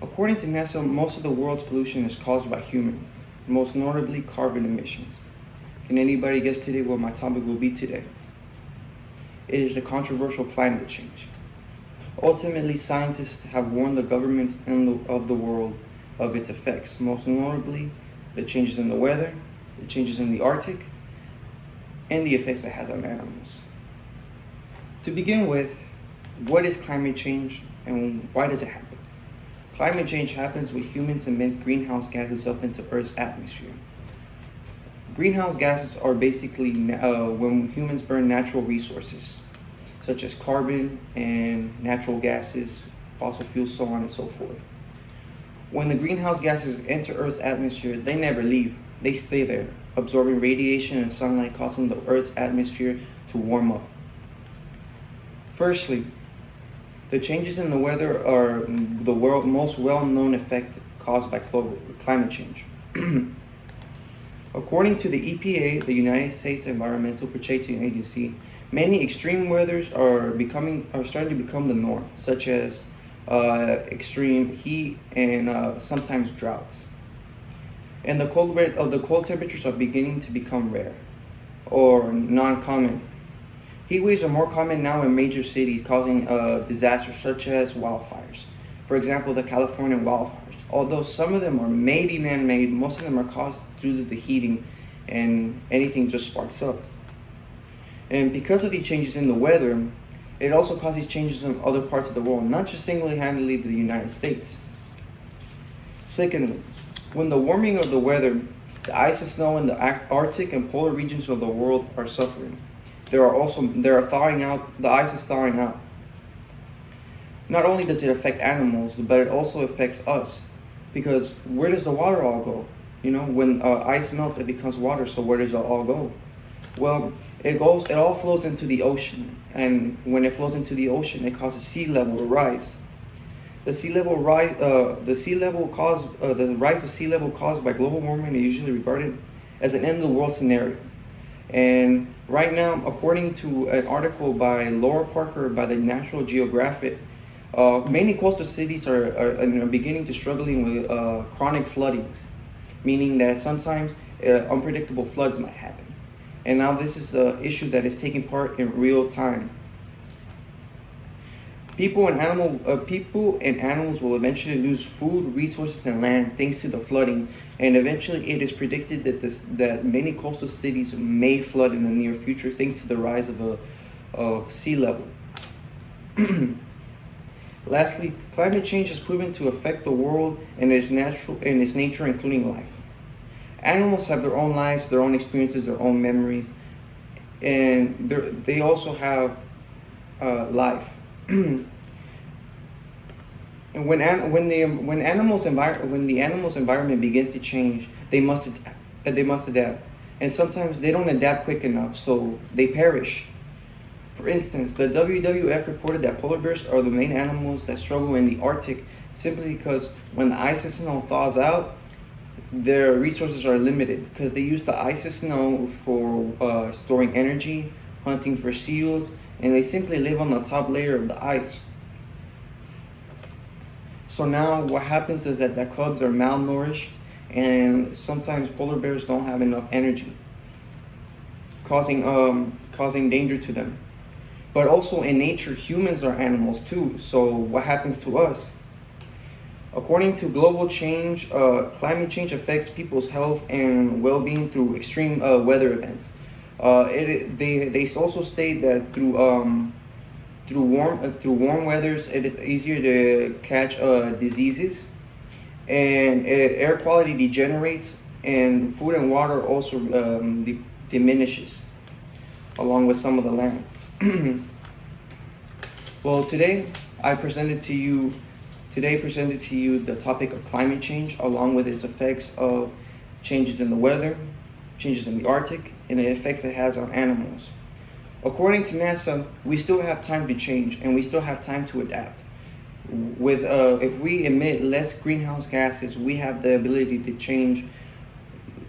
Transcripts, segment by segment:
According to NASA, most of the world's pollution is caused by humans, most notably carbon emissions. Can anybody guess today what my topic will be today? It is the controversial climate change. Ultimately, scientists have warned the governments of the world of its effects, most notably the changes in the weather, the changes in the Arctic, and the effects it has on animals. To begin with, what is climate change and why does it happen? Climate change happens when humans emit greenhouse gases up into Earth's atmosphere. Greenhouse gases are basically when humans burn natural resources, such as carbon and natural gases, fossil fuels, so on and so forth. When the greenhouse gases enter Earth's atmosphere, they never leave. They stay there, absorbing radiation and sunlight, causing the Earth's atmosphere to warm up. Firstly, the changes in the weather are the most well-known effect caused by climate change. According to the EPA, the United States Environmental Protection Agency, many extreme weathers are starting to become the norm, such as extreme heat and sometimes droughts. And the cold temperatures are beginning to become rare or non-common. Heat waves are more common now in major cities, causing disasters such as wildfires. For example, the California wildfires. Although some of them are maybe man-made, most of them are caused due to the heating, and anything just sparks up. And because of these changes in the weather, it also causes changes in other parts of the world, not just single-handedly the United States. Secondly, when the warming of the weather, the ice and snow in the Arctic and polar regions of the world are suffering. The ice is thawing out. Not only does it affect animals, but it also affects us, because where does the water all go? When ice melts, it becomes water, so where does it all go? Well, it all flows into the ocean, and when it flows into the ocean, it causes sea level to rise. The rise of sea level caused by global warming is usually regarded as an end of the world scenario. And right now, according to an article by Laura Parker by the National Geographic, many coastal cities are beginning to struggling with chronic floodings, meaning that sometimes unpredictable floods might happen. And now this is an issue that is taking part in real time. People and animals will eventually lose food, resources, and land thanks to the flooding, and eventually it is predicted that many coastal cities may flood in the near future thanks to the rise of sea level. Lastly, climate change has proven to affect the world and its nature, including life. Animals have their own lives, their own experiences, their own memories, and they also have life. And when the animal's environment begins to change, they must adapt. And sometimes they don't adapt quick enough, so they perish. For instance, the WWF reported that polar bears are the main animals that struggle in the Arctic simply because when the ice and snow thaws out, their resources are limited because they use the ice and snow for storing energy, hunting for seals, and they simply live on the top layer of the ice. So now what happens is that the cubs are malnourished, and sometimes polar bears don't have enough energy, causing danger to them. But also in nature, humans are animals too. So what happens to us? According to global change, climate change affects people's health and well-being through extreme weather events. They also state that through warm weathers, it is easier to catch diseases, and air quality degenerates, and food and water also diminishes, along with some of the land. Well, today presented to you the topic of climate change, along with its effects of changes in the weather, changes in the Arctic, and the effects it has on animals. According to NASA, we still have time to change, and we still have time to adapt. If we emit less greenhouse gases, we have the ability to change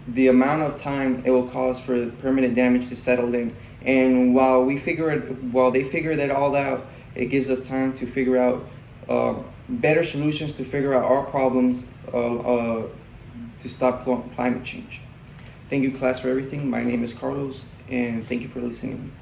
the amount of time it will cause for permanent damage to settle in. And while they figure that all out, it gives us time to figure out better solutions to figure out our problems to stop climate change. Thank you, class, for everything. My name is Carlos, and thank you for listening.